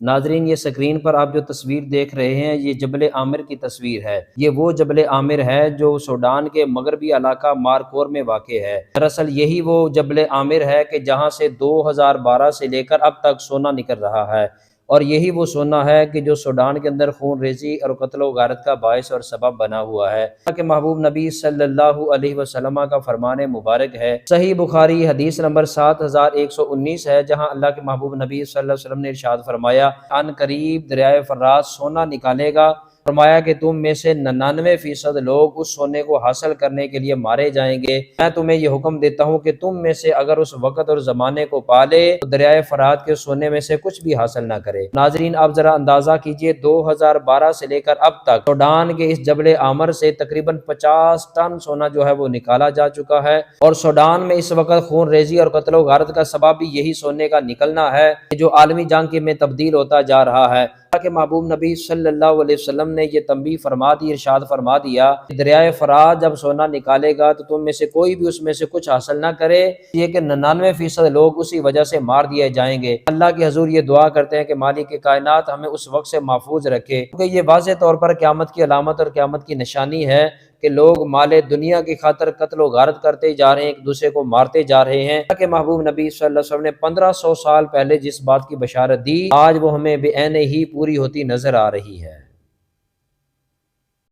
ناظرین، یہ سکرین پر آپ جو تصویر دیکھ رہے ہیں یہ جبل عامر کی تصویر ہے۔ یہ وہ جبل عامر ہے جو سوڈان کے مغربی علاقہ مارکور میں واقع ہے۔ دراصل یہی وہ جبل عامر ہے کہ جہاں سے 2012 سے لے کر اب تک سونا نکل رہا ہے، اور یہی وہ سونا ہے کہ جو سوڈان کے اندر خون ریزی اور قتل و غارت کا باعث اور سبب بنا ہوا ہے۔ اللہ کے محبوب نبی صلی اللہ علیہ وسلم کا فرمان مبارک ہے، صحیح بخاری حدیث نمبر 7119 ہے، جہاں اللہ کے محبوب نبی صلی اللہ علیہ وسلم نے ارشاد فرمایا، ان قریب دریائے فرات سونا نکالے گا، فرمایا کہ تم میں سے 99% لوگ اس سونے کو حاصل کرنے کے لیے مارے جائیں گے۔ میں تمہیں یہ حکم دیتا ہوں کہ تم میں سے اگر اس وقت اور زمانے کو پالے تو دریائے فرات کے سونے میں سے کچھ بھی حاصل نہ کرے۔ ناظرین، آپ ذرا اندازہ کیجئے 2012 سے لے کر اب تک سوڈان کے اس جبل عامر سے تقریباً 50 ٹن سونا جو ہے وہ نکالا جا چکا ہے، اور سوڈان میں اس وقت خون ریزی اور قتل و غارت کا سبب بھی یہی سونے کا نکلنا ہے جو عالمی جنگ میں تبدیل ہوتا جا رہا ہے۔ اللہ کے محبوب نبی صلی اللہ علیہ وسلم نے یہ تنبیہ فرما دی، ارشاد فرما دیا کہ دریائے فرات جب سونا نکالے گا تو تم میں سے کوئی بھی اس میں سے کچھ حاصل نہ کرے، یہ کہ 99% لوگ اسی وجہ سے مار دیے جائیں گے۔ اللہ کے حضور یہ دعا کرتے ہیں کہ مالک کائنات ہمیں اس وقت سے محفوظ رکھے، کیونکہ یہ واضح طور پر قیامت کی علامت اور قیامت کی نشانی ہے کہ لوگ مال دنیا کی خاطر قتل و غارت کرتے جا رہے ہیں، ایک دوسرے کو مارتے جا رہے ہیں۔ اللہ کے محبوب نبی صلی اللہ علیہ وسلم نے 1500 سال پہلے جس بات کی بشارت دی، آج وہ ہمیں بعینہ ہی پوری ہوتی نظر آ رہی ہے۔